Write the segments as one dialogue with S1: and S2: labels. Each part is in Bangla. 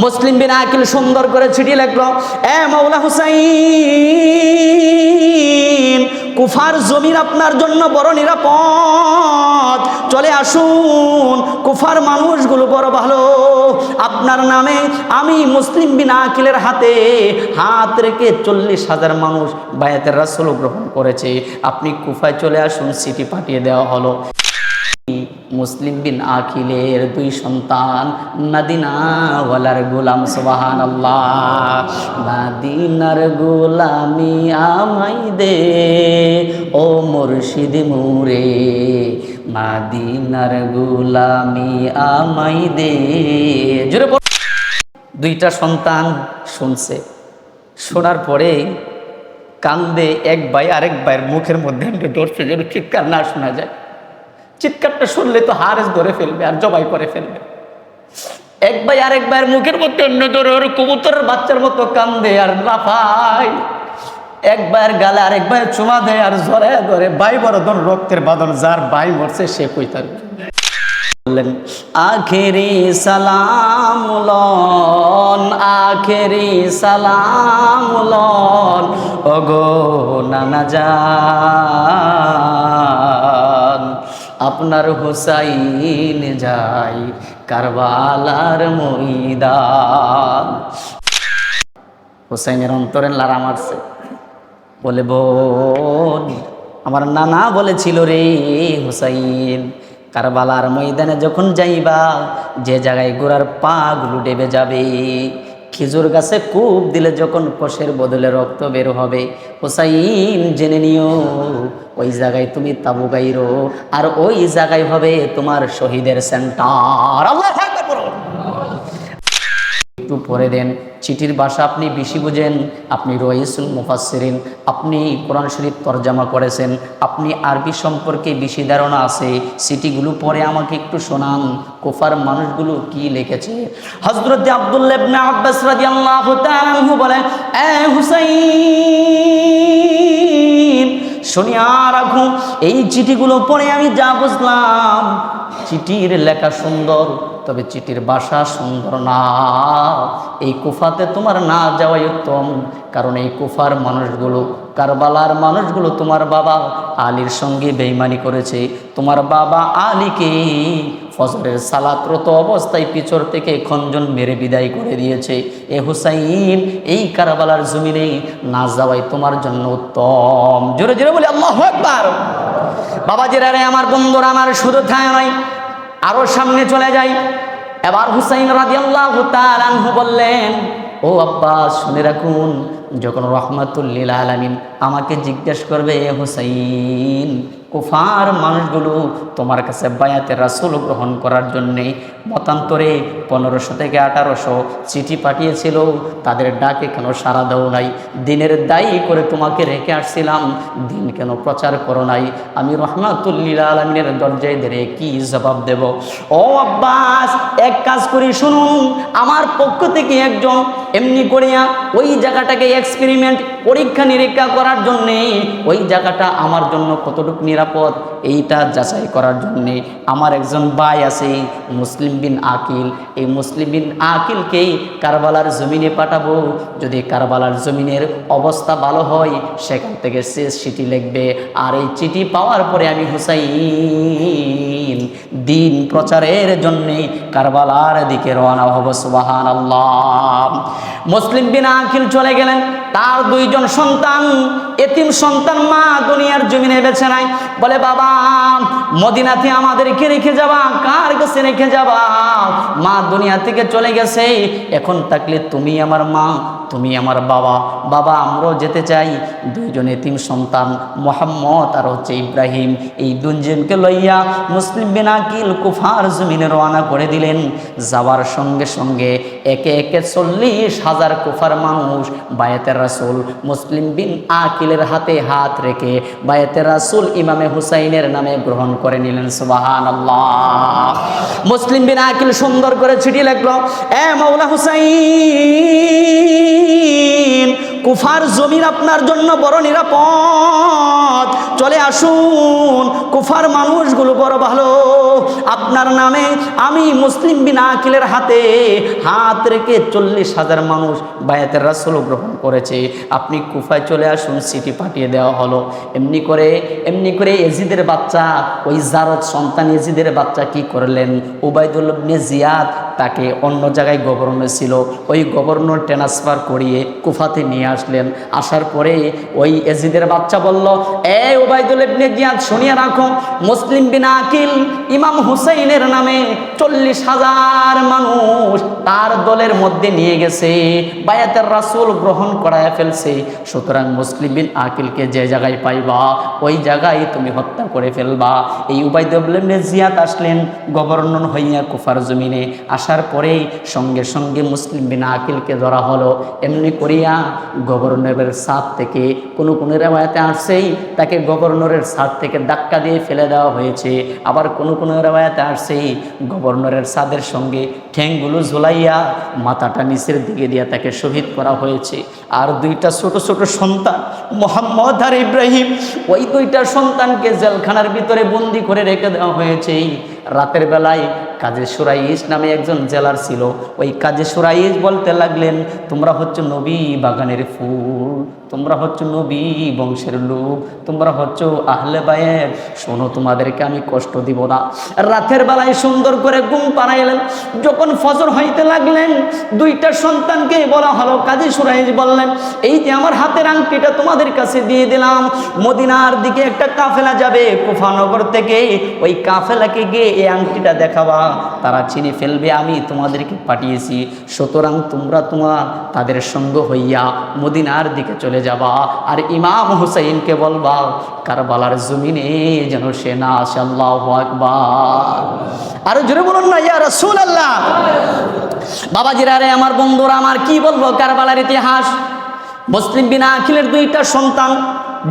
S1: মুসলিম বিন আকিল সুন্দর করে চিঠি লিখলো, এ মাওলা হুসাইন, কুফার জমিন আপনার জন্য বড় নিরাপদ, চলে আসুন, কুফার মানুষগুলো বড় ভালো, আপনার নামে আমি মুসলিম বিন আকিলের হাতে হাত রেখে 40,000 মানুষ বায়াতের রাসূল গ্রহণ করেছে, আপনি কুফায় চলে আসুন। চিঠি পাঠিয়ে দেওয়া হলো। মুসলিম বিন আকিলের 2 সন্তান মদিনাওয়ালার গোলাম, সুবহানাল্লাহ। মদিনার গোলামি আমায় দে ও মুর্শিদ মুরে, মদিনার গোলামি আমায় দে। জোরে বল। 2টা সন্তান শুনছে, শোনার পরে কান্দে এক ভাই আরেক ভাইয়ের মুখের মধ্যে ধরছে যেন চিৎকার না শোনা যায়। চিৎকারটা শুনলে তো হারেস ধরে ফেলবে আর জবাই করে ফেলবে। এক ভাই আরেক ভাইয়ের মুখের মধ্যে অন্য ধরে ওর কবুতরের বাচ্চার মতো কান্দে আর লাফায়। এক ভাইয়ের গালে আরেক ভাই চুমা দেয় আর জড়ে ধরে। ভাই বড় ধর রক্তের বাঁধন, যার ভাই মরছে সে কইতার বললেন, আখেরি সালাম লন, আখেরি সালাম লন ওগো নানা জান, আপনার হুসাইন যাই কারবালার ময়দান। হুসাইনের অন্তরে লারা মারছে, বলে বোন, আমার নানা বলেছিল রে হুসাইন, কারবালার ময়দানে যখন যাইবা, যে জায়গায় গোড়ার পা গুলো ডেবে যাবে, খেজুর গাছে কূপ দিলে যখন কষের বদলে রক্ত বের হবে, হুসাইন জেনে নিও ওই জায়গায় তুমি তাবু গাইরো, আর ওই জায়গায় হবে তোমার শহীদের সেন্টার। আল্লাহু আকবার। একটু পরে দেন। চিঠির ভাষা আপনি বেশি বুঝেন, আপনি রইসুল মুফাসসিরিন, আপনি কোরআন শরীফ তরজমা করেছেন, আপনি আরবি সম্পর্কে বেশি ধারণা আছে, চিঠিগুলো পরে আমাকে একটু শোনান, কুফার মানুষগুলো কি লিখেছে। হযরত আব্দুল্লাহ ইবনে আব্বাস রাদিয়াল্লাহু তাআলা আনহু বলেন, এ হুসাইন, শুনিয়া রাখো, এই চিঠিগুলো পড়ে আমি যা বুঝলাম, চিঠির লেখা সুন্দর, তবে চিঠির ভাষা সুন্দর না। এই কুফাতে তোমার না যাওয়াই উত্তম, কারণ এই কুফার মানুষগুলো, কারবালার মানুষগুলো তোমার বাবা আলীর সঙ্গে বেঈমানি করেছে। তোমার বাবা আলীকে ফজরের সালাতরত অবস্থায় পিছর থেকে খঞ্জন মেরে বিদায় করে দিয়েছে। এ হুসাইন, এই কারবালার জমিনে না যাওয়াই তোমার জন্য উত্তম। জোরে জোরে বলি আল্লাহু আকবার। বাবাজিরা রে, আমার বন্ধুরা, আমার শুধু থায় নয়, আরো সামনে চলে যাই। এবার হুসাইন রাদিয়াল্লাহু তাআলা আনহু বললেন, ও আব্বাস, শুনে রাখুন, যখন রহমাতুল লিল আলামিন আমাকে জিজ্ঞেস করবে, হুসাইন, কুফার মানুষগুলো তোমার কাছে বায়াতের রাসূল গ্রহণ করার জন্যে মতান্তরে 1500 থেকে 1800 চিঠি পাঠিয়েছিল, তাদের ডাকে কেন সাড়া দাও নাই? দিনের দায়ী করে তোমাকে রেখে আসছিলাম, দিন কেন প্রচার করো নাই? আমি রহমাতুল লিল আলামিনের দরজায় ধরে কি জবাব দেব? ও আব্বাস, এক কাজ করি, শুনুন, আমার পক্ষ থেকে একজন এমনি করিয়া ওই জায়গাটাকে এক্সপেরিমেন্ট, পরীক্ষা নিরীক্ষা করার জন্যে, ওই জায়গাটা আমার জন্য কতটুকু নিরাপদ এইটা যাচাই করার জন্যে আমার একজন ভাই আছে মুসলিম বিন আকিল। এই মুসলিম বিন আকিলকে কারবালার জমিনে পাঠাবো। যদি কারবালার জমিনের অবস্থা ভালো হয়, সেখান থেকে শেষ চিঠি লিখবে, আর এই চিঠি পাওয়ার পরে আমি হুসাইন দিন প্রচারের জন্যে কারবালার দিকে রওনা হব। সুবহানাল্লাহ। মুসলিম বিন আকিল চলে গেলেন। তার 2 জন সন্তান, এতিম সন্তান, মা দুনিয়ার জমিনে বেঁচে নাই। বলে, বাবা, মদিনাতে আমাদেরকে রেখে যাবা, কার কাছে রেখে যাবা? মা দুনিয়া থেকে চলে গেছে, এখন থাকলে তুমি আমার মা, তুমি আমার বাবা। বাবা, আমরাও যেতে চাই। 2 জন এতিম সন্তান, মুহাম্মদ আর হচ্ছে ইব্রাহিম, এই 2 জনকে লইয়া মুসলিম বিন আকিল কুফার জমিনে রওনা করে দিলেন। যাওয়ার সঙ্গে সঙ্গে একে একে 40,000 কুফার মানুষ বায়াতের রাসূল মুসলিম বিন আকিলের হাতে হাত রেখে বায়াতের রাসূল ইমামে হুসাইনের নামে গ্রহণ করে নিলেন। সুবহানাল্লাহ। মুসলিম বিন আকিল সুন্দর করে চিঠি লিখলো, এ মাওলা হুসাইন, কুফার জমিন আপনার জন্য বড় নিরাপদ, চলে চলে আসুন, কুফার মানুষগুলো বড় ভালো, আপনার নামে আমি মুসলিম বিন আকিলের হাতে হাত রেখে 40,000 মানুষ বায়াতের রাসূল গ্রহণ করেছে, আপনি কুফায় চলে আসুন। চিঠি পাঠিয়ে দেওয়া হলো। এমনি করে ইয়াজিদের বাচ্চা, ওই জারদ সন্তান ইয়াজিদের বাচ্চা কি করলেন, উবাইদুল্লাহ ইবনে জিয়াদ তাকে অন্য জায়গায় গভর্নর ছিল, ওই গভর্নর ট্রান্সফার করিয়ে কুফাতে নিয়ে আসলেন। আসার পরে ওই ইয়াজিদের বাচ্চা বলল, এই উবাইদুল্লাহ ইবনে জিয়াদ শুনিয়ে রাখো, মুসলিম বিন আকিল ইমাম হুসাইনের নামে 40,000 মানুষ তার দলের মধ্যে নিয়ে গেছে, বায়াতের রাসূল গ্রহণ করায় ফেলছে, সুতরাং মুসলিম বিন আকিলকে যে জায়গায় পাইবা ওই জায়গায় তুমি হত্যা করে ফেলবা। এই উবাইদুল্লাহ ইবনে জিয়াদ আসলেন গভর্নর হইয়া কুফার জমিনে। আসার পরেই সঙ্গে সঙ্গে মুসলিম বিন আকিলকে ধরা হলো। এমনি করিয়া গভর্নরের ছাদ থেকে কোনো রেওয়ায়াতে আসছেই তাকে গভর্নরের ছাদ থেকে ধাক্কা দিয়ে ফেলে দেওয়া হয়েছে, আবার কোনো রেওয়ায়াতে আসছেই গভর্নরের ছাদের সঙ্গে ঠ্যাংগুলো ঝুলাইয়া মাথাটা নিচের দিকে দিয়া তাকে শহীদ করা হয়েছে। আর দুইটা ছোট ছোট সন্তান মোহাম্মদ আর ইব্রাহিম, ওই দুইটা সন্তানকে জেলখানার ভিতরে বন্দি করে রেখে দেওয়া হয়েছে। রাতের বেলায় কাজী সুরাইশ নামে একজন জেলার ছিল, ওই কাজী সুরাইশ বলতে লাগলেন, তোমরা হচ্ছে নবী বাগানের ফুল, তোমরা হচ্ছে নবী বংশের লোক, তোমরা হচ্ছে আহলে বায়েত, শোনো তোমাদেরকে আমি কষ্ট দিব না। রাতের বেলায় সুন্দর করে ঘুম পাড়াইলেন। যখন ফজর হইতে লাগলেন, দুইটা সন্তানকে বলা হলো, কাজী সুরাইশ বললেন, এই যে আমার হাতের আংটিটা তোমাদের কাছে দিয়ে দিলাম, মদিনার দিকে একটা কাফেলা যাবে কুফানগর থেকে, ওই কাফেলাকে গিয়ে এই আংটিটা দেখাবা, তারা চিনে ফেলবে আমি তোমাদেরকে পাঠিয়েছি, সুতরাং তোমরা তাদের সঙ্গ হইয়া মদিনার দিকে চলে যাবা, আর ইমাম হুসাইনকে বলবা কারবালার জমিনে যেন সে না আসে। আল্লাহু আকবার। আরো জোরে বলুন না ইয়া রাসূলুল্লাহ। বাবাজিরা রে, আমার বন্ধুরা আমার, কি বলবো কারবালার ইতিহাস। মুসলিম বিন আকিলের দুইটা সন্তান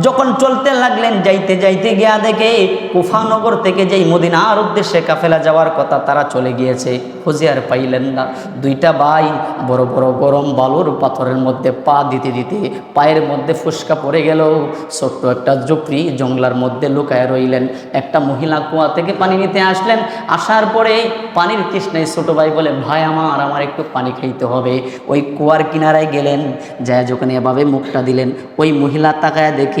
S1: যখন চলতে লাগলেন, যাইতে যাইতে গিয়া দেখে কুফানগর থেকে যেই মদিনার উদ্দেশ্যে কাফেলা যাওয়ার কথা তারা চলে গিয়েছে, খুঁজে আর পাইলেন না। দুইটা ভাই বড় বড় গরম বালুর পাথরের মধ্যে পা দিতে দিতে পায়ের মধ্যে ফুসকা পড়ে গেল। ছোট্ট একটা ঝুপড়ি জঙ্গলার মধ্যে লুকায় রইলেন। একটা মহিলা কুয়া থেকে পানি নিতে আসলেন। আসার পরে পানির তৃষ্ণায় ছোট ভাই বলে, ভাই আমার একটু পানি খাইতে হবে। ওই কুয়ার কিনারায় গেলেন, যায় যখন এভাবে মুখটা দিলেন, ওই মহিলা তাকায় দেখে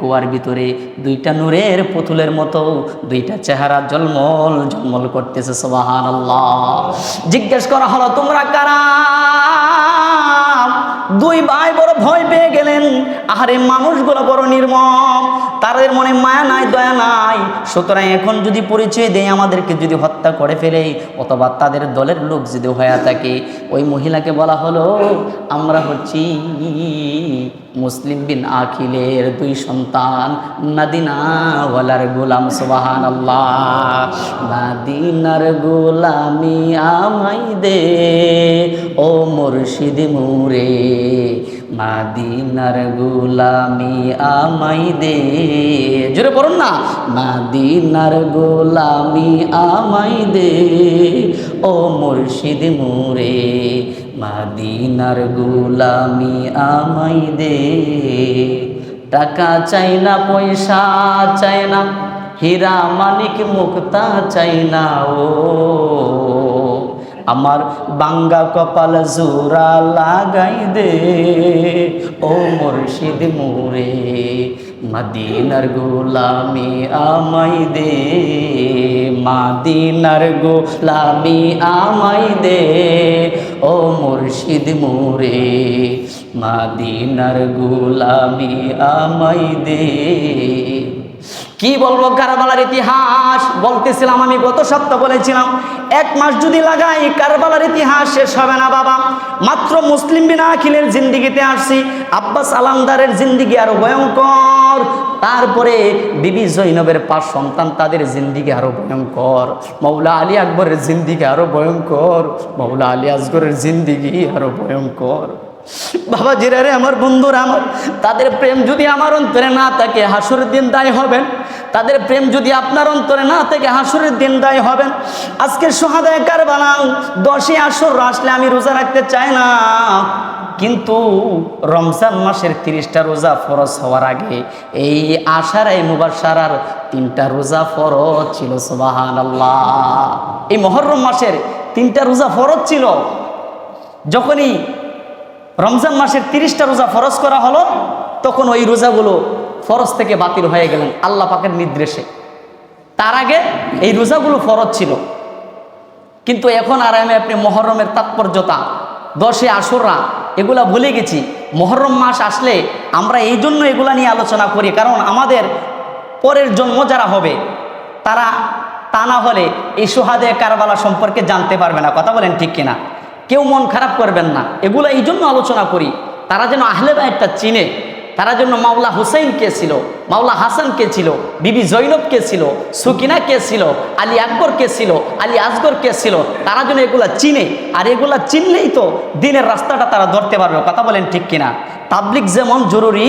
S1: কুয়ার ভিতরে দুইটা নূরের পুতুলের মতো দুইটা চেহারা ঝলমল করতেছে। সুবহানাল্লাহ। জিজ্ঞেস করা হলো, তোমরা কারা? দুই ভাই বড় ভয় পেয়ে গেলেন। আহারে, মানুষগুলো বড় নির্মম, তাদের মনে মায়া নাই, দয়া নাই, সুতরাং এখন যদি পরিচয় দেয়, আমাদেরকে যদি হত্যা করে ফেলে, অথবা তাদের দলের লোক যদি হয়ে থাকে। ওই মহিলাকে বলা হলো, আমরা হচ্ছি মুসলিম বিন আকিলের দুই সন্তান, মদিনাওয়ালার গোলাম। সুবহানাল্লাহ। মদিনার গোলামি আমায় দে ও মুর্শিদ মুরে, মদিনার গোলামি আমায় দে। জোরে পড়ুন না, মদিনার গোলামি আমায় দে ও মুর্শিদ মুরে, মদিনার গোলামি আমায় দে। টাকা চাই না, পয়সা চাই না, হীরা মানিক মুক্তা চাই না, ও আমার বাঙ্গা কপাল জোড়া লাগাই দে ও মুর্শিদ মুরে, মদিনার গোলামি আমায় দে, মদিনার গোলামি আমায় দে ও মুর্শিদ মুরে, মদিনার গোলামি আমায় দে। কি বলবো কারবালার ইতিহাস। বলতেছিলাম আমি, গত সপ্তাহ বলেছিলাম, 1 মাস যদি লাগাই কারবালার ইতিহাস শেষ হবে না বাবা। মাত্র মুসলিম বিন আকিলের জিন্দিগিতে আসছি, আব্বাস আলামদারের জিন্দিগি আরো ভয়ঙ্কর, তারপরে বিবি জৈনবের 5 সন্তান, তাদের জিন্দিগি আরো ভয়ঙ্কর, মৌলা আলী আকবরের জিন্দিগি আরো ভয়ঙ্কর, মৌলা আলী আসগরের জিন্দিগি আরো ভয়ঙ্কর। বাবা জিরারে, আমার বন্ধুরা আমার, তাদের প্রেম যদি আমার অন্তরে না থাকে হাসরের দিন দায় হবেন। তাদের প্রেম যদি আপনার অন্তরে না থাকে হাসরের দিন দায় হবেন। আজকে সোহাদায়ে কারবালা 10ই আশুরা আসলে আমি রোজা রাখতে চাই না, কিন্তু রমজান মাসের 30টা রোজা ফরজ হওয়ার আগে এই আশারায়ে মুবাশশারার 3টা রোজা ফরজ ছিল। সুবহানাল্লাহ। এই মুহররম মাসের 3টা রোজা ফরজ ছিল। যখনই রমজান মাসের 30টা রোজা ফরজ করা হলো, তখন ওই রোজাগুলো ফরজ থেকে বাতিল হয়ে গেলেন আল্লাহ পাকের নির্দেশে। তার আগে এই রোজাগুলো ফরজ ছিল। কিন্তু এখন আর আমি আপনি মুহররমের তাৎপর্যতা, 10 আশুরা এগুলা ভুলে গেছি। মুহররম মাস আসলে আমরা এই জন্য এগুলা নিয়ে আলোচনা করি, কারণ আমাদের পরের জন্ম যারা হবে তারা তা না হলে এই শুহাদে কারবালা সম্পর্কে জানতে পারবে না। কথা বলেন ঠিক কিনা? কেউ মন খারাপ করবেন না, এগুলো এই জন্য আলোচনা করি তারা যেন আহলে বাইতটা চিনে, তারা জন্য মাওলা হুসাইন কে ছিল, মাওলা হাসান কে ছিল, বিবি জৈনব কে ছিল, সুকিনা কে ছিল, আলী আকবর কে ছিল, আলী আসগর কে ছিল, তারা যেন এগুলা চিনে। আর এগুলা চিনলেই তো দিনের রাস্তাটা তারা ধরতে পারবে। কথা বলেন ঠিক কিনা? তাবলিগ যেমন জরুরি,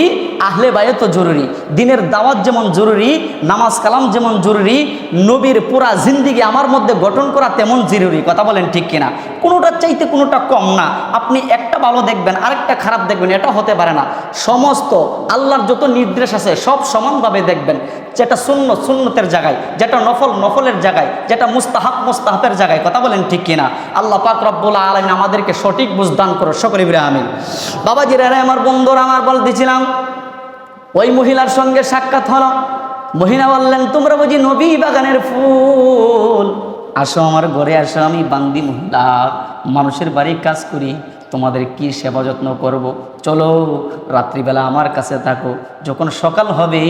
S1: আহলে বায়াতও জরুরি। দিনের দাওয়াত যেমন জরুরি, নামাজ কালাম যেমন জরুরি, নবীর পুরা জিন্দিগি আমার মধ্যে গঠন করা তেমন জরুরি। কথা বলেন ঠিক কিনা? কোনোটার চাইতে কোনোটা কম না। আপনি একটা ভালো দেখবেন আরেকটা খারাপ দেখবেন, এটা হতে পারে না। সমস্ত আল্লাহর যত নির্দেশ আছে সব সমানভাবে দেখবেন। যেটা সুন্নত সুন্নতের জায়গায়, যেটা নফল নফলের জায়গায়, যেটা মুস্তাহাব মুস্তাহাবের জায়গায়। কথা বলেন ঠিক কিনা? আল্লাহ পাক রব্বুল আলামিন আমাদেরকে সঠিক বুঝ দান করো, সকলে বলি আমিন। বাবাজিরা, আমার বন্ধুরা, আমার বলতেছিলাম ওই মহিলার সঙ্গে সাক্ষাৎ হলো। মহিলা বললেন, তোমরা বুঝি নবী বাগানের ফুল, আসো আমার ঘরে আসো, আমি বান্দি মহিলা, মানুষের বাড়ি কাজ করি, তোমাদের কি সেবা যত্ন করব। চলো রাত্রিবেলা আমার কাছে থাকো, যখন সকাল হবে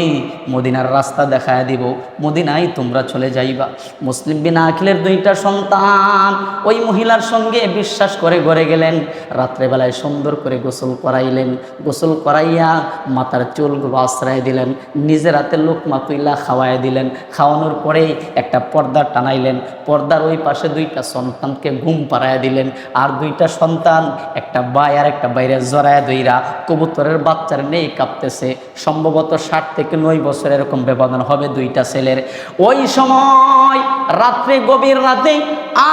S1: মদিনার রাস্তা দেখায় দিব, মদিনায় তোমরা চলে যাইবা। মুসলিম বিন আকিলের 2টা সন্তান ওই মহিলার সঙ্গে বিশ্বাস করে ঘরে গেলেন। রাত্রেবেলায় সুন্দর করে গোসল করাইলেন, গোসল করাইয়া মাথার চুলগুলো আশ্রয় দিলেন, নিজের হাতে লোকমা তুইলা খাওয়াই দিলেন। খাওয়ানোর পরেই একটা পর্দা টানাইলেন, পর্দার ওই পাশে 2টা সন্তানকে ঘুম পাড়াইয়া দিলেন। আর 2টা সন্তান, একটা বাই আর একটা বাইরে জড়ায় দইরা কবুতরের বাচ্চার নেই কাঁপতেছে। সম্ভবত 60 থেকে 9 বছর এরকম ব্যবধান হবে 2টা ছেলের। ওই সময় রাত্রে, গভীর রাতে,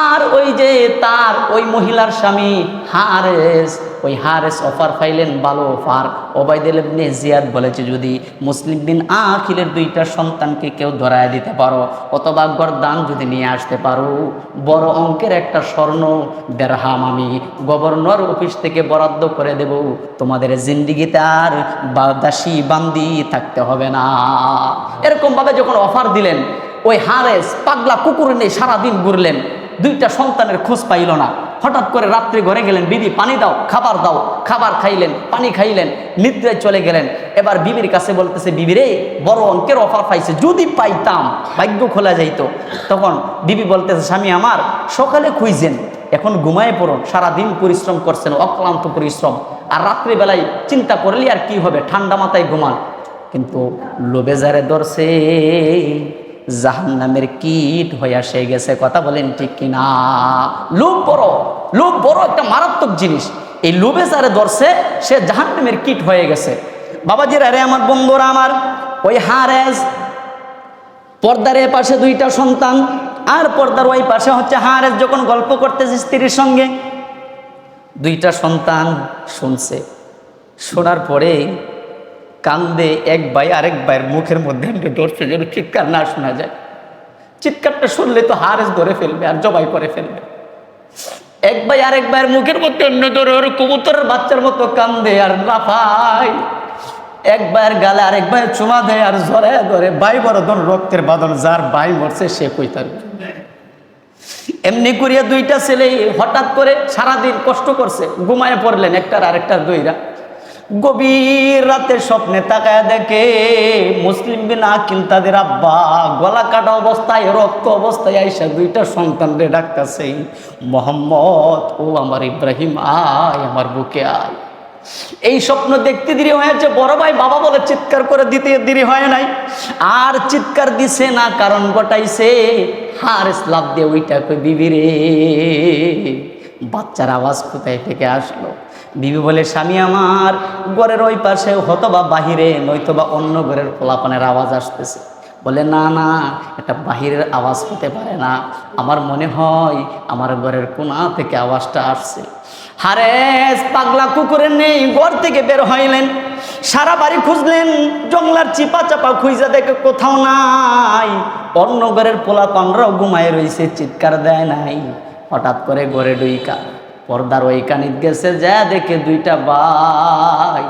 S1: আর ওই যে তার ওই মহিলার স্বামী হারেস, ওই হারেস অফার পাইলেন, ভালো অফার। ওবাইদুল ইবনে জিয়াদ বলেছে, যদি মুসলিম বিন আকিলের 2টা সন্তানকে কেউ ধরায় দিতে পারো অথবা গরদান যদি নিয়ে আসতে পারো, বড় অঙ্কের একটা স্বর্ণ দেড়হাম আমি গভর্নর অফিস থেকে বরাদ্দ করে দেব। তোমাদের জিন্দিগিতে আর দাসী বান্দি থাকতে হবে না। এরকমভাবে যখন অফার দিলেন, ওই হারেস পাগলা কুকুর নিয়ে সারাদিন ঘুরলেন, 2টা সন্তানের খোঁজ পাইল না। হঠাৎ করে রাত্রে ঘরে গেলেন, বিবি পানি দাও, খাবার দাও, খাবার খাইলেন, পানি খাইলেন, নিদ্রায় চলে গেলেন। এবার বিবির কাছে বলতেছে, বিবি রে, বড় অঙ্কের অফার পাইছে, যদি পাইতাম ভাগ্য খোলা যাইতো। তখন বিবি বলতেছে, স্বামী আমার, সকালে খুঁজছেন, এখন ঘুমায় পড়ুন, সারাদিন পরিশ্রম করছেন, অক্লান্ত পরিশ্রম, আর রাত্রিবেলায় চিন্তা করলে আর কি হবে, ঠান্ডা মাথায় ঘুমান। কিন্তু লোভে যারে ধরছে জাহান্নামের কীট হইয়া সে গেছে। কথা বলেন ঠিক কিনা? লোভ বড় একটা মারাত্মক জিনিস। এই লোভে যারে ধরছে সে জাহান্নামের কীট হয়ে গেছে। বাবাজিরা, রে আমার বন্ধুরা, আমার ওই হারেস, পর্দার এ পাশে 2টা সন্তান, আর পর্দার ওই পাশে হচ্ছে হারেস যখন গল্প করতেছে স্ত্রীর সঙ্গে। 2টা সন্তান শুনছে, শোনার পরে কান্দে। এক ভাই আরেক ভাইয়ের মুখের মধ্যে ধরছে যেন চিৎকার না শোনা যায়। চিৎকারটা শুনলে তো হারেস ধরে ফেলবে আর জবাই করে ফেলবে। এক ভাই আরেক ভাইয়ের মুখের মধ্যে অন্য ধরে ওর কবুতরের বাচ্চার মতো কান্দে আর লাফায়। এক ভাইয়ের গালে আরেক ভাই চুমা দেয় আর জড়ায় ধরে। ভাই বড় ধর রক্তের বাঁধন, যার ভাই মরছে সে কইতার। এমনি করিয়া 2টা ছেলে হঠাৎ করে সারাদিন কষ্ট করছে, ঘুমায় পড়লেন, একটার আরেকটার 2রা। গভীর রাতে স্বপ্নে তাকায় দেখে মুসলিম বিন আকিল তাদের আব্বা গলা কাটা অবস্থায়, রক্ত অবস্থায় আইসা 2টা সন্তানরে ডাকতেছে, মোহাম্মদ, ও আমার ইব্রাহিম, আয় আমার বুকে আয়। এই স্বপ্ন দেখতে দেরি হয়েছে। বড় ভাই বাবা বলে চিৎকার করে দিতে দেরি হয় নাই, আর চিৎকার দিছে না, কারণ ঘটাইছে হারেস লাফ দিয়ে ওইটা কই, বিবি রে, বাচ্চার আওয়াজ কোথায় থেকে আসলো? বিবি বলে, স্বামী আমার, ঘরের ওই পাশে হয়তোবা বাহিরে নয়তোবা অন্য ঘরের পোলাপানের আওয়াজ আসতেছে। বলে, না না, এটা বাহিরের আওয়াজ হতে পারে না, আমার মনে হয় আমার ঘরের কোণা থেকে আওয়াজটা আসছে। হারেস পাগলা কুকুরের নেই, ঘর থেকে বের হইলেন, সারা বাড়ি খুঁজলেন, জংলার চিপা চাপা খুঁজা দেখে কোথাও নাই। অন্য ঘরের পোলাপানরাও ঘুমায় রইছে, চিৎকার দেয় নাই। হঠাৎ করে ঘরে ডুইকা পর্দার ওই কানিত গেছে, যা দেখে দুইটা ভাই,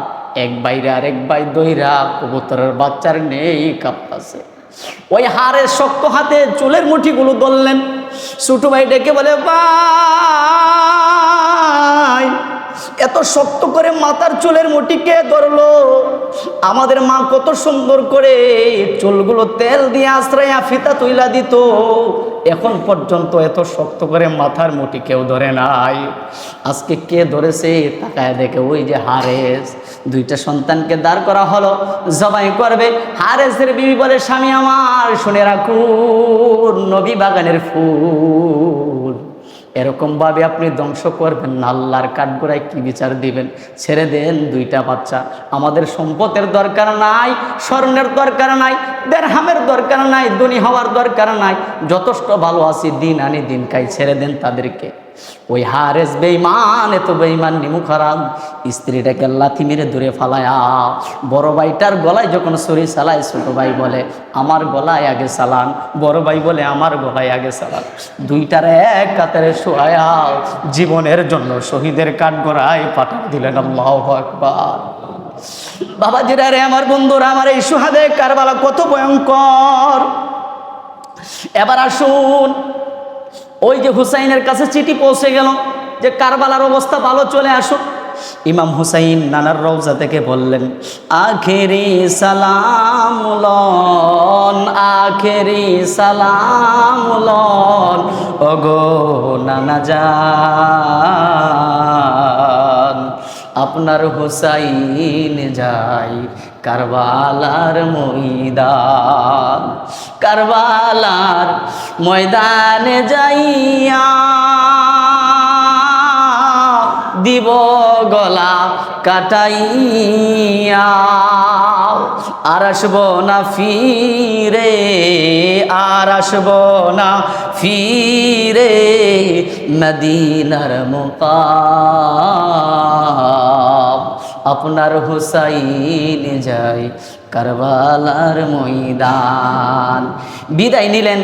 S1: এক বাইরে আর এক ভাই দইরা কবুতরের বাচ্চার নেই কাঁপতাছে। ওই হারের শক্ত হাতে চুলের মুঠিগুলো ধরলেন। ছোট ভাই ডেকে বলে, ভাই এত শক্ত করে মাথার চুলের মুঠি কে ধরলো? আমাদের মা কত সুন্দর করে চুলগুলো তেল দিয়ে আশ্রয়া ফিতা তুইলা দিত, এখন পর্যন্ত এত শক্ত করে মাথার মুঠি কেউ ধরে নাই। আজকে কে ধরেছে? তাকায় দেখে ওই যে হারেস। দুইটা সন্তানকে দাঁড় করা হলো, জবাই করবে। হারেসের বিবি বলে, স্বামী আমার শুনে রাখুন, নবী বাগানের ফুল এরকম ভাবে আপনি ধ্বংস করবেন না, আল্লাহর কাঠগড়ায় কি বিচার দিবেন? ছেড়ে দেন দুইটা বাচ্চা। আমাদের সম্পদের দরকার নাই, স্বর্ণের দরকার নাই, দেড়হামের দরকার নাই, ধনী হওয়ার দরকার নাই, যথেষ্ট ভালো আছি, দিন আনি দিন খাই, ছেড়ে দেন তাদেরকে। ওই হারেস বেঈমান, এত বেঈমান নিমু খারাপ, স্ত্রীটাকে লাথি মেরে দূরে ফালায়া বড় ভাইটার গলায় যখন ছুরি চালায়, ছোট ভাই বলে আমার গলায় আগে চালান, বড় ভাই বলে আমার গলায় আগে চালান। দুইটার এক কাতারে শোয়া জীবনের জন্য শহীদের কাঠগড়ায় পাঠিয়ে দিলেন। আল্লাহু আকবার। বাবাজিরা রে, আমার বন্ধুরা, আমার এই সুহাদে কারবালা কত ভয়ঙ্কর। এবার আসুন, ওই যে হুসাইনের কাছে চিঠি পৌঁছে গেল যে কারবালার অবস্থা ভালো, চলে আসুন। ইমাম হুসাইন নানার রওজা থেকে বললেন, আখেরি সালাম লন, আখেরি সালাম লন, ওগো নানা জান, আপনার হুসাইন যাই কারবালার ময়দান, কারবালার ময়দানে যাইয়া দিব গলা কাটাইয়া, আর আসব না ফিরে, আর আসব না ফিরে, মদিনার মুকাম, আপনার হুসাইন যাই কারবালার ময়দান। বিদায় নিলেন।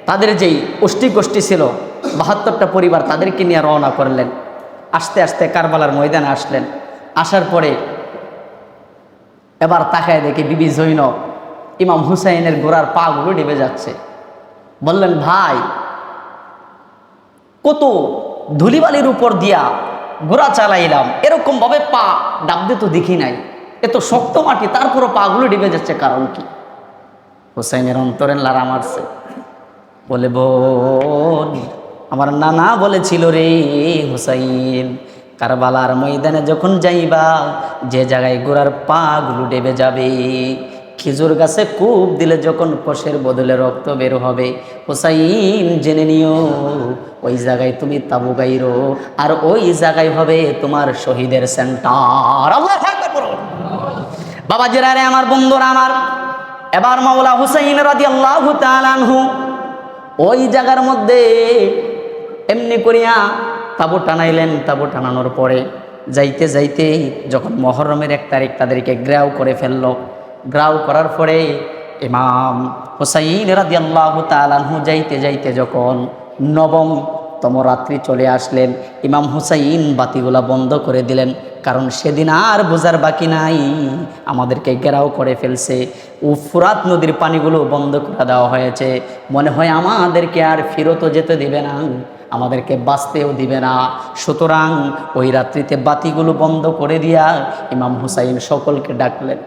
S1: তাদের যেই অষ্টি গোষ্ঠী ছিল ৭২টা পরিবার, তাদেরকে নিয়ে রওনা করলেন। আস্তে আস্তে কারবালার ময়দানে আসলেন। আসার পরে এবার তাকায় দেখে বিবি জৈনব ইমাম হুসাইনের ঘোড়ার পা গুলো ডেবে যাচ্ছে। বললেন, ভাই কত ধুলিবালির উপর দিয়া ঘোড়া চালাইলাম, এরকম ভাবে পা ডাবতে তো দেখি নাই, এত শক্ত মাটি, তারপরও পা গুলো ডেবে যাচ্ছে, কারণ কি? হুসাইনের অন্তরে লারা মারছে। বলে, বোন, আমার নানা বলেছিল রে হুসাইন, কারবালার ময়দানে যখন যাইবা, যে জায়গায় ঘোড়ার পা গুলো ডেবে যাবে, খেজুর গাছে কূপ দিলে যখন কষের বদলে রক্ত বের হবে, হুসাইন জেনে নিও ওই জায়গায় তুমি তাবু গাইরো, আর ওই জায়গায় হবে তোমার শহীদের সেন্টার। আল্লাহু আকবার। বাবাজিরা রে, আমার বন্ধুরা আমার, এবার মাওলা হুসাইন রাদিয়াল্লাহু তাআলা আনহু ওই জায়গার মধ্যে এমনি করিয়া তাবু টানাইলেন। তাবু টানানোর পরে যাইতে যাইতে যখন মুহররমের ১ তারিখ তাদেরকে গ্রাও করে ফেলল, গ্রাও করার পরে ইমাম হুসাইন রাদিয়াল্লাহু তাআলা আনহু যাইতে যাইতে যখন ৯ম রাত্রি চলে আসলেন, ইমাম হুসাইন বাতিগুলা বন্ধ করে দিলেন। কারণ সেদিন আর বোঝার বাকি নাই, আমাদেরকে ঘেরাও করে ফেলছে। ফুরাত নদীর পানিগুলো বন্ধ করে দেওয়া হয়েছে, মনে হয় আমাদেরকে আর ফেরতও যেতে দিবে না, আমাদেরকে বাঁচতেও দিবে না। সুতরাং ওই রাত্রিতে বাতিগুলো বন্ধ করে দিয়া ইমাম হুসাইন সকলকে ডাকলেন।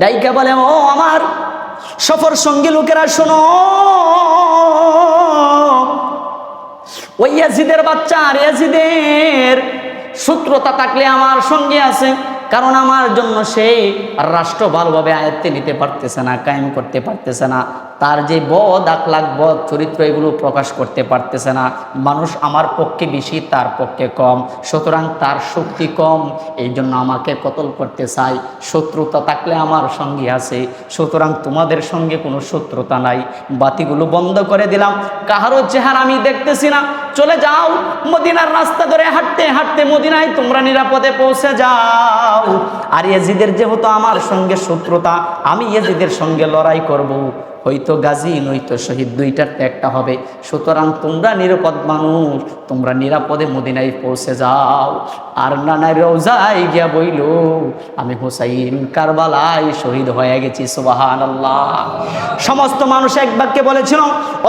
S1: ডাইকা বলে, ও আমার সফর সঙ্গী লোকেরা, শোনো, ওই ইয়াজিদের বাচ্চা আর ইয়াজিদের সূত্রতা থাকলে আমার সঙ্গে আছে, কারণ আমার জন্য সে রাষ্ট্র ভালোভাবে আয়ত্তে নিতে পারতেছে না, কায়েম করতে পারতেছে না, তার যে বদ আখলাক, বদ চরিত্র, এগুলো প্রকাশ করতে পারতেছে না। মানুষ আমার পক্ষে বেশি, তার পক্ষে কম, সুতরাং তার শক্তি কম, এই জন্য আমাকে কতল করতে চাই। শত্রুতা থাকলে আমার সঙ্গে আছে, সুতরাং তোমাদের সঙ্গে কোনো শত্রুতা নাই। বাতিগুলো বন্ধ করে দিলাম, কাহারও চেহারা আমি দেখতেছি না, চলে যাও, মদিনার রাস্তা ধরে হাঁটতে হাঁটতে মদিনায় তোমরা নিরাপদে পৌঁছে যাও। আর ইয়াজিদের যেহেতু আমার সঙ্গে শত্রুতা, আমি ইয়াজিদের সঙ্গে লড়াই করব, হয়তো গাজী নয়তো শহীদ, দুইটার একটা হবে। সুতরাং তোমরা নিরাপদ মানুষ, তোমরা নিরাপদে মদিনায় পৌঁছে যাও। আর নানার রওজায় গিয়া বইল, আমি হুসাইন কারবালায় শহীদ হয়ে গেছি। সুবহানাল্লাহ। সমস্ত মানুষ এক বাক্যে বলেছিল,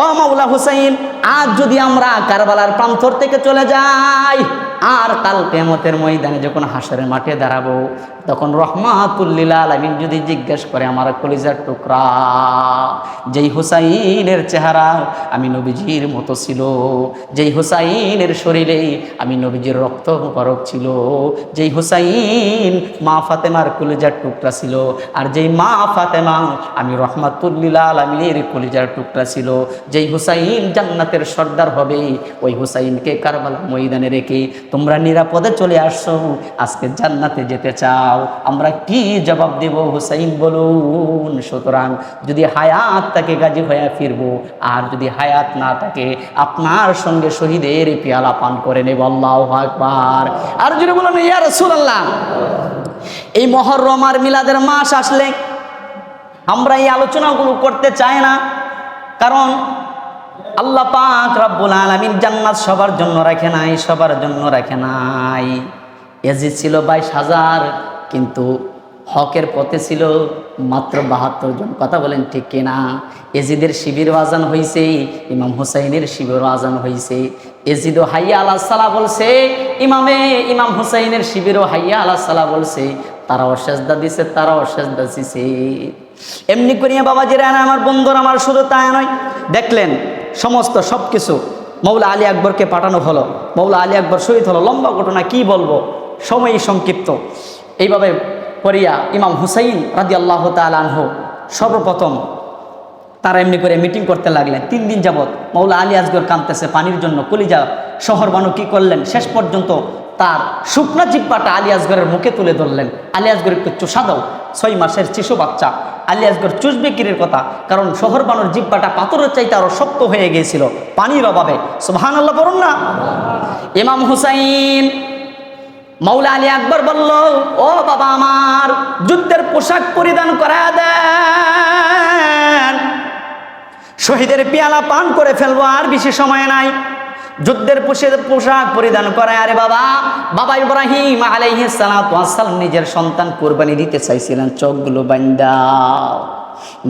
S1: ও মাওলা হুসাইন, আজ যদি আমরা কারবালার প্রান্তর থেকে চলে যাই, আর কাল কিয়ামতের ময়দানে যখন হাসরের মাঠে দাঁড়াবো, তখন রহমাতুল লিল আলামিন যদি জিজ্ঞেস করে আমার কলিজার টুকরা, যেই হুসাইনের চেহারা আমি নবীজির মতো ছিল, যেই হুসাইনের শরীরে আমি নবীজির রক্ত মুবারক ছিল, যেই হুসাইন মা ফাতেমার কলিজার টুকরা ছিল, আর যেই মা ফাতেমা আমি রহমাতুল লিল আলামিনের কলিজার টুকরা ছিল, যেই হুসাইন জান্নাতের সর্দার হবে, ওই হুসাইনকে কারবালা ময়দানে রেখে তোমরা নিরাপদে চলে আসছো, আজকে জান্নাতে যেতে চাও, আমরা কি জবাব দেব হুসাইন বলুন? সুতরাং যদি হায়াত থাকে গাজী হয়ে ফিরবো, আর যদি হায়াত না থাকে আপনার সঙ্গে শহীদের পেয়ালা পান করে নেব। আল্লাহু আকবার। আর যদি বলেন ইয়া রাসূলুল্লাহ, এই মুহররম আর মিলাদের মাস আসলে আমরা এই আলোচনাগুলো করতে চাই না, কারণ আল্লাহ পাক রব্বুল আলামিন জান্নাত সবার জন্য রাখে নাই, সবার জন্য রাখে নাই। ইয়াজিদ ছিল 22,000, কিন্তু হকের পথে ছিল মাত্র 72 জন। কথা বলেন ঠিক কিনা? ইয়াজিদের শিবির আজান হয়েছে, ইমাম হুসাইনের শিবির আজান হয়েছে। ইয়াজিদও হাইয়া আলাস সালাহ বলছে, ইমাম হুসাইনের শিবিরও হাইয়া আলাস সালাহ বলছে। তারাও সেজদা দিছে, তারাও সেজদা দিছে। এমনি করিয়া বাবাজিরা, আমার বন্ধুরা আমার, শুধু তাই নয়, দেখলেন সমস্ত সব কিছু মৌলা আলী আকবরকে পাঠানো হলো, মৌলা আলী আকবর শহীদ হলো। লম্বা ঘটনা কি বলবো, সময় সংক্ষিপ্ত। এইভাবে করিয়া ইমাম হুসাইন রাদিয়াল্লাহু তাআলা আনহু সর্বপ্রথম তারা এমনি করে মিটিং করতে লাগলেন। 3 দিন যাবৎ মৌলা আলী আসগর কাঁদতেছে পানির জন্য, কলিজা শহর বানু কি করলেন, শেষ পর্যন্ত তার শুকনা জিব্বাটা আলী আসগরের মুখে তুলে ধরলেন। আলী আসগর একটু চুষা দাও, 6 মাসের শিশু বাচ্চা। আলী আসগর চুষবে কিরের কথা, কারণ শহর বানুর জিব্বাটা পাথরের চাইতে আরো শক্ত হয়ে গিয়েছিল পানির অভাবে। সুবহানাল্লাহ বলুন না। ইমাম হুসাইন মৌলা আলী আকবর বলল, ও বাবা আমার, যুদ্ধের পোশাক পরিধান করা দেন, শহীদের পেয়ালা পান করে ফেলবো, আর বেশি সময় নাই। যুদ্ধের পোশাক পরিধান করে। আরে বাবা ইব্রাহিম আলাইহিস সালাতু ওয়াস সালাম নিজের সন্তান কুরবানি দিতে চাইছিলেন, চোখগুলো বান্দা,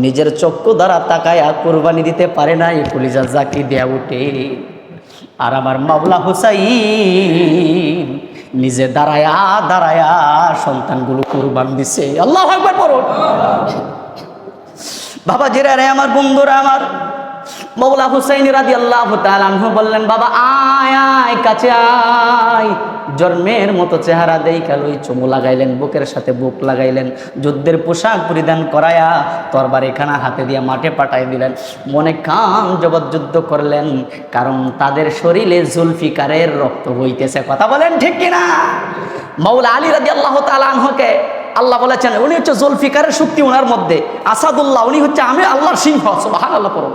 S1: নিজের চক্ষু দ্বারা তাকায়া কুরবানি দিতে পারে না, এই কলিজা জাকি দেয়া উঠে। আর আমার মাওলা হুসাইন নিজে দাঁড়ায়া দাঁড়ায়া সন্তানগুলো কুরবান দিছে। আল্লাহু আকবার পড়ুন। বাবা জিরা রে, আমার বন্ধুরা আমার, মৌলা হুসাইন রাদিয়াল্লাহু তাআলা আনহু বললেন, বাবা আয় আয়, কাছে আয়। জন্মের মতো চেহারা দেইখা লই চুমু লাগাইলেন, বুকের সাথে বুক লাগাইলেন, যুদ্ধের পোশাক পরিধান করায়া তরবারি খানা হাতে দিয়ে মাঠে পাঠাই দিলেন। মনে কাম জবত যুদ্ধ করলেন, কারণ তাদের শরীরে জুলফিকারের রক্ত বইতেছে। কথা বলেন ঠিক কিনা? মৌলা আলী রাদিয়াল্লাহু তাআলা আনহুকে আল্লাহ বলেছেন, উনি হচ্ছে জুলফিকারের শক্তি ওনার মধ্যে, আসাদুল্লাহ, উনি হচ্ছে আমি আল্লাহর সিংহ। সুবহানাল্লাহ পড়ুন।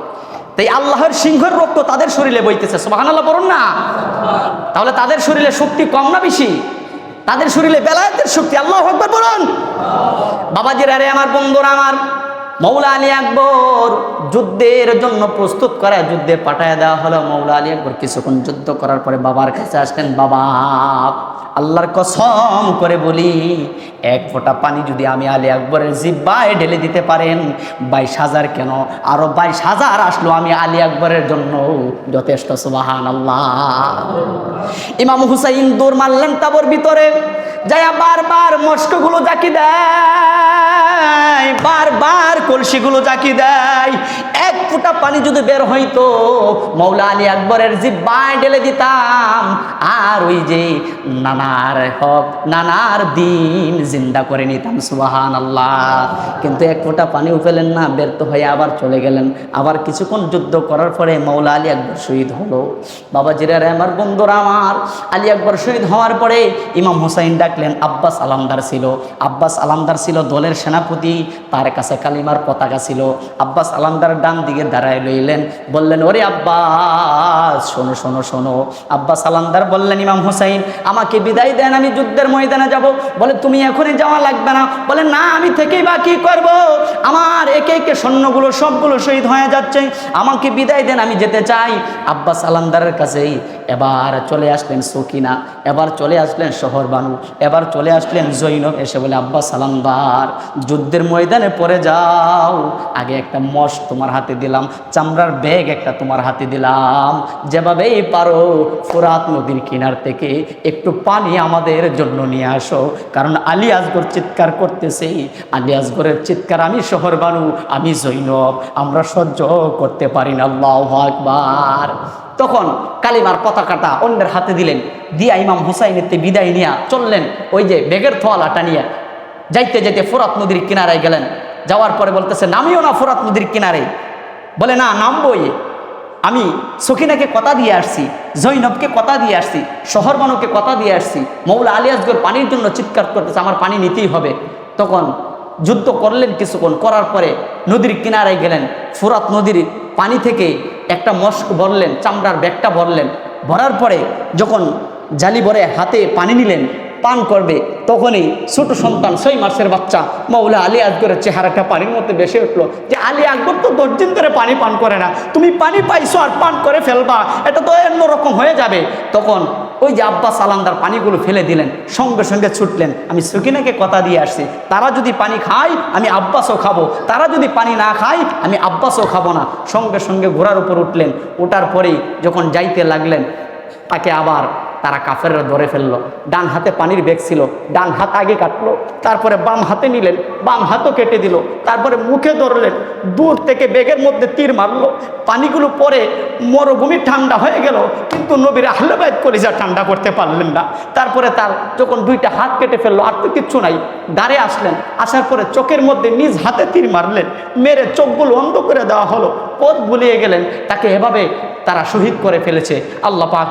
S1: তাই আল্লাহর সিংহের রক্ত তাদের শরীরে বইতেছে। সুবহানাল্লাহ পড়ুন না। তাহলে তাদের শরীরে শক্তি কম না বেশি? তাদের শরীরে বেলায়েতের শক্তি। আল্লাহু আকবার বলুন। বাবাজিরা রে, আমার বন্ধুরা আমার, মৌলা আলী আকবর যুদ্ধের জন্য প্রস্তুত করে যুদ্ধে পাঠায় দেওয়া হলো। মৌলা আলী আকবর কিছুক্ষণ যুদ্ধ করার পরে বাবার কাছে আসলেন। বাবা, আল্লাহর কসম করে বলি, 1 ফোঁটা পানি যদি আমি আলী আকবরের জিহ্বায় ঢেলে দিতে পারেন, 22,000 কেন আরো 22,000 আসলো আমি আলী আকবরের জন্য যথেষ্ট। সুবহানাল্লাহ। ইমাম হুসাইন দৌড় মারলেন তাবর ভিতরে, যাইয়া বারবার মস্কগুলো জাকি দেয়, বারবার কলসিগুলো জাকি দেয়। 1 ফোঁটা পানি যদি বের হইতো, মৌলা আলী আকবরের জিহ্বায় ঢেলে দিতাম, আর ওই যে নানার হক, নানার দিন জিন্দা করে নিতাম। সুবহানাল্লাহ। কিন্তু 1 ফোঁটা পানিও পেলেন না, ব্যর্থ হয়ে আবার চলে গেলেন। আবার কিছুক্ষণ যুদ্ধ করার পরে মৌলা আলী আকবর শহীদ হলো। বাবাজিরা রে, আমার বন্ধুরা আমার, আলী আকবর শহীদ হওয়ার পরে ইমাম হুসাইন ডাকলেন। আব্বাস আলামদার ছিল দলের সেনাপতি। সেনাপতি, তার কাছে কালিমার পতাকা ছিল। আব্বাস আলান্দার ডান দিকে দাঁড়ায় লইলেন, বললেন, ওরে আব্বাস শোনো শোনো শোনো। আব্বাস আলান্দার বললেন, ইমাম হুসাইন আমাকে বিদায় দেন, আমি যুদ্ধের ময়দানে যাব। বলে, তুমি এখনই যাওয়া লাগবে না। বলে, না, আমি থেকেই বা কি করব, আমার একে একে সৈন্যগুলো সবগুলো শহীদ হয়ে যাচ্ছে, আমাকে বিদায় দেন, আমি যেতে চাই। আব্বাস আলান্দারের কাছেই এবার চলে আসলেন সকিনা, এবার চলে আসলেন শহরবানু, এবার চলে আসলেন জৈনব। এসে বলে, আব্বাস আলান্দার যুদ্ধের ময়দানে পড়ে যাও, আগে একটা মশ তোমার হাতে দিলাম, চামড়ার ব্যাগ একটা তোমার হাতে দিলাম, যেভাবেই পারো ফোরাত নদীর কিনার থেকে একটু পানি আমাদের জন্য নিয়ে আসো, কারণ আলী আসগর চিৎকার করতেছে। আলী আসগরের চিৎকার আমি শহরবানু, আমি জৈনব, আমরা সহ্য করতে পারি না। আল্লাহু আকবার। তখন কালিমার পতাকাটা অন্যের হাতে দিলেন, দিয়া ইমাম হুসাইনের বিদায় নিয়ে চললেন ওই যে বেগের থোয়ালাটা নিয়ে। যাইতে যেতে ফোরাত নদীর কিনারায় গেলেন। যাওয়ার পরে বলতেছে, নামিও না ফোরাত নদীর কিনারে। বলে, না, নামবই, আমি সকিনাকে কথা দিয়ে আসছি, জৈনবকে কথা দিয়ে আসছি, শহরবানুকে কথা দিয়ে আসছি, মৌলা আলী আসগর পানির জন্য চিৎকার করতেছে, আমার পানি নিতেই হবে। তখন যুদ্ধ করলেন কিছুক্ষণ, করার পরে নদীর কিনারায় গেলেন। ফোরাত নদীর পানি থেকে একটা মস্ক ভরলেন, চামড়ার ব্যাগটা ভরলেন। ভরার পরে যখন জালি ভরে হাতে পানি নিলেন, পান করবে, তখনই ছোট সন্তান 6 মাসের বাচ্চা মৌলা আলী আসগরের চেহারাটা পানির মধ্যে ভেসে উঠলো, যে আলী আকবর তো 10 দিন ধরে পানি পান করে না, তুমি পানি পাইছো আর পান করে ফেলবা, এটা তো অন্যরকম হয়ে যাবে। তখন ওই যে আব্বাস আলান্দার পানিগুলো ফেলে দিলেন, সঙ্গে সঙ্গে ছুটলেন, আমি সকিনাকে কথা দিয়ে আসছি, তারা যদি পানি খায় আমি আব্বাসও খাবো, তারা যদি পানি না খায় আমি আব্বাসও খাবো না। সঙ্গে সঙ্গে ঘোড়ার উপর উঠলেন। ওঠার পরেই যখন যাইতে লাগলেন, তাকে আবার তারা কাফেররা ধরে ফেললো। ডান হাতে পানির ব্যাগ ছিল, ডান হাত আগে কাটলো, তারপরে বাম হাতে নিলেন, বাম হাতও কেটে দিল, তারপরে মুখে ধরলেন, দূর থেকে ব্যাগের মধ্যে তীর মারলো। পানিগুলো পরে মরুভূমি ঠান্ডা হয়ে গেল, কিন্তু নবীর আহলে বাইত কলিজা ঠান্ডা করতে পারলেন না। তারপরে তার যখন 2টা হাত কেটে ফেললো, আর তো কিচ্ছু নাই, দাঁড়ে আসলেন। আসার পরে চোখের মধ্যে নিজ হাতে তীর মারলেন, মেরে চোখগুলো অন্ধ করে দেওয়া হলো, পথ ভুলিয়ে গেলেন। তাকে এভাবে তারা শহীদ করে ফেলেছে। আল্লাহ পাক